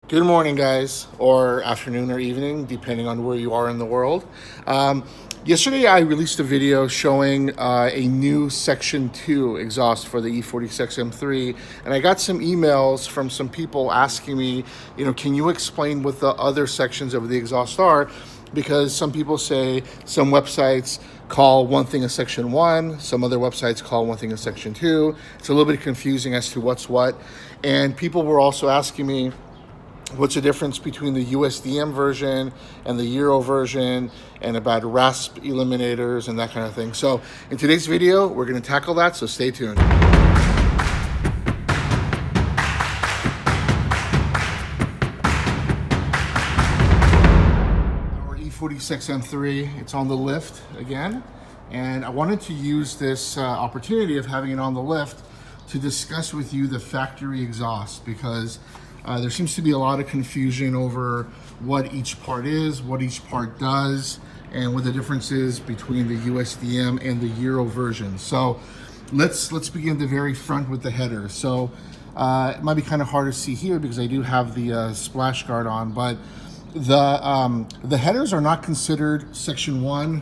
Good morning, guys, or afternoon or evening, depending on where you are in the world. Yesterday, I released a video showing a new Section 2 exhaust for the E46 M3, and I got some emails from some people asking me, can you explain what the other sections of the exhaust are? Because some people say some websites call one thing a Section 1, some other websites call one thing a Section 2. It's a little bit confusing as to what's what. And people were also asking me, what's the difference between the Usdm version and the Gyro version, and about RASP eliminators and that kind of thing. So in today's video, we're going to tackle that, so stay tuned. Our E46 M3, it's on the lift again, and I wanted to use this opportunity of having it on the lift to discuss with you the factory exhaust, because there seems to be a lot of confusion over what each part is, what each part does, and what the difference is between the Usdm and the Gyro version. So let's begin at the very front with the header. So it might be kind of hard to see here because I do have the splash guard on, but the headers are not considered Section 1.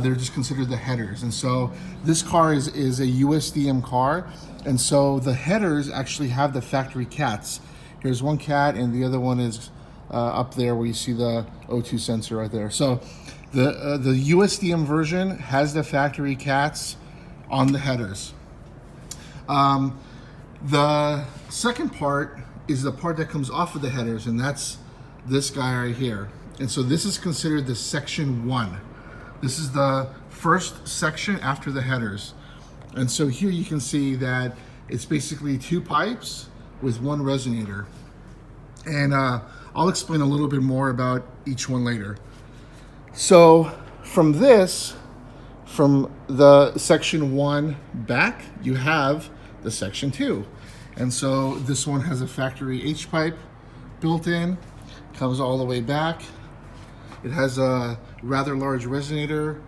They're just considered the headers. And so this car is a Usdm car, and so the headers actually have the factory cats. Here's one cat, and the other one is up there where you see the O2 sensor right there. So the Usdm version has the factory cats on the headers. The second part is the part that comes off of the headers, and that's this guy right here. And so this is considered the Section 1. This is the first section after the headers. And so here you can see that it's basically two pipes with one resonator. And I'll explain a little bit more about each one later. So from the Section 1 back, you have the Section 2. And so this one has a factory H pipe built in, comes all the way back. It has a rather large resonator,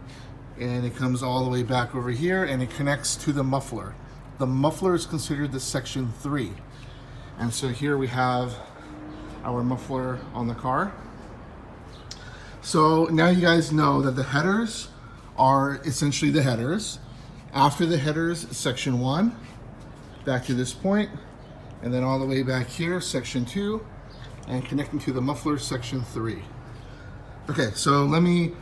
and it comes all the way back over here, and it connects to the muffler. The muffler is considered the Section 3. And so here we have our muffler on the car. So now you guys know that the headers are essentially the headers. After the headers, Section 1, back to this point, and then all the way back here, Section 2, and connecting to the muffler, Section 3. Okay, so let me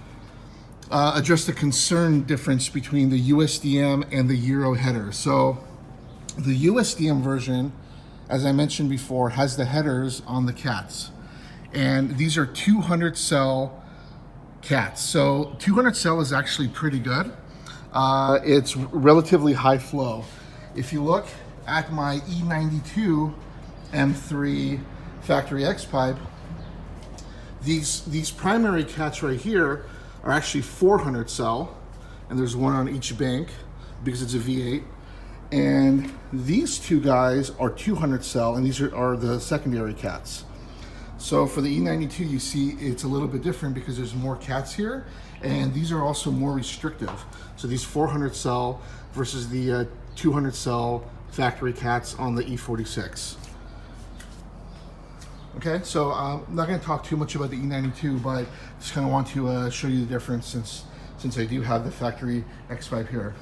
address the concern difference between the Usdm and the Gyro header. So the Usdm version, as I mentioned before, has the headers on the cats. And these are 200 cell cats. So 200 cell is actually pretty good. It's relatively high flow. If you look at my E92 M3 factory X pipe, these primary cats right here are actually 400 cell, and there's one on each bank because it's a V8. And these two guys are 200 cell, and these are the secondary cats. So for the E92, you see it's a little bit different because there's more cats here, and these are also more restrictive. So these 400 cell versus the 200 cell factory cats on the E46. Okay, so I'm not going to talk too much about the E92, but just kind of want to show you the difference since I do have the factory X pipe here.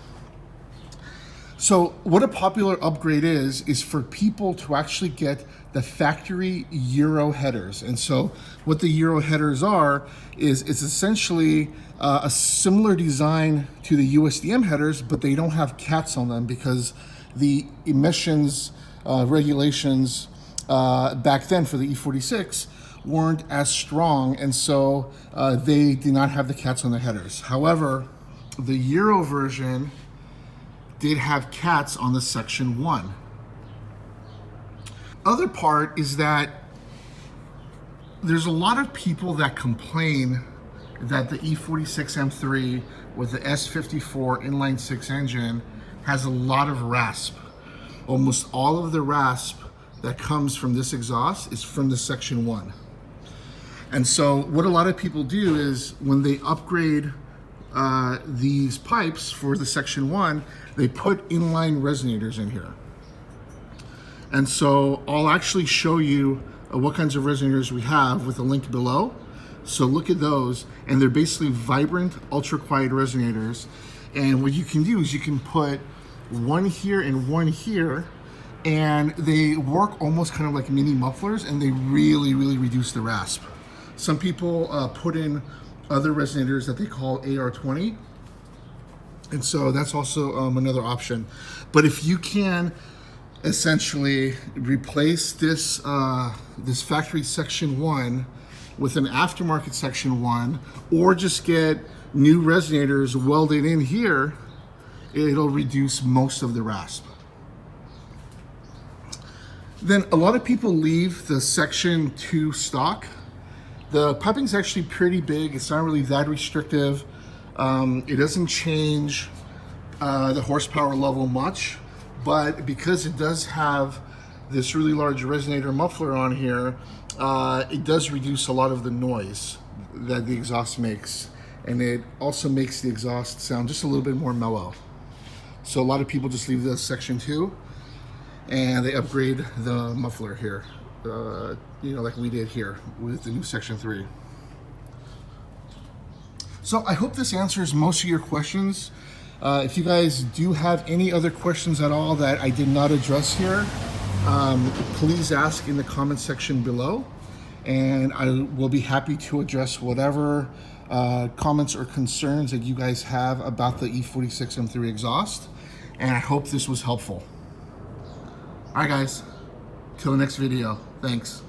So what a popular upgrade is for people to actually get the factory Gyro headers. And so what the Gyro headers are is it's essentially a similar design to the Usdm headers, but they don't have cats on them because the emissions regulations back then for the E46 weren't as strong, and so they did not have the cats on the headers. However, the Gyro version did have cats on the Section 1. Other part is that there's a lot of people that complain that the E46 M3 with the S54 inline 6 engine has a lot of RASP. Almost all of the RASP that comes from this exhaust is from the Section 1. And so what a lot of people do is when they upgrade these pipes for the Section 1, they put inline resonators in here. And so I'll actually show you what kinds of resonators we have with a link below. So look at those, and they're basically vibrant, ultra quiet resonators. And what you can do is you can put one here and one here, and they work almost kind of like mini mufflers, and they really, really reduce the RASP. Some people put in other resonators that they call AR20, and so that's also another option. But if you can essentially replace this this factory section 1 with an aftermarket section 1, or just get new resonators welded in here, it'll reduce most of the RASP. Then a lot of people leave the section 2 stock. The piping's actually pretty big. It's not really that restrictive. It doesn't change the horsepower level much, but because it does have this really large resonator muffler on here, it does reduce a lot of the noise that the exhaust makes, and it also makes the exhaust sound just a little bit more mellow. So a lot of people just leave the section 2 and they upgrade the muffler here, you know, like we did here with the new section 3. So I hope this answers most of your questions. If you guys do have any other questions at all that I did not address here, please ask in the comment section below, and I will be happy to address whatever comments or concerns that you guys have about the E46 M3 exhaust. And I hope this was helpful. All right, guys, till the next video. Thanks.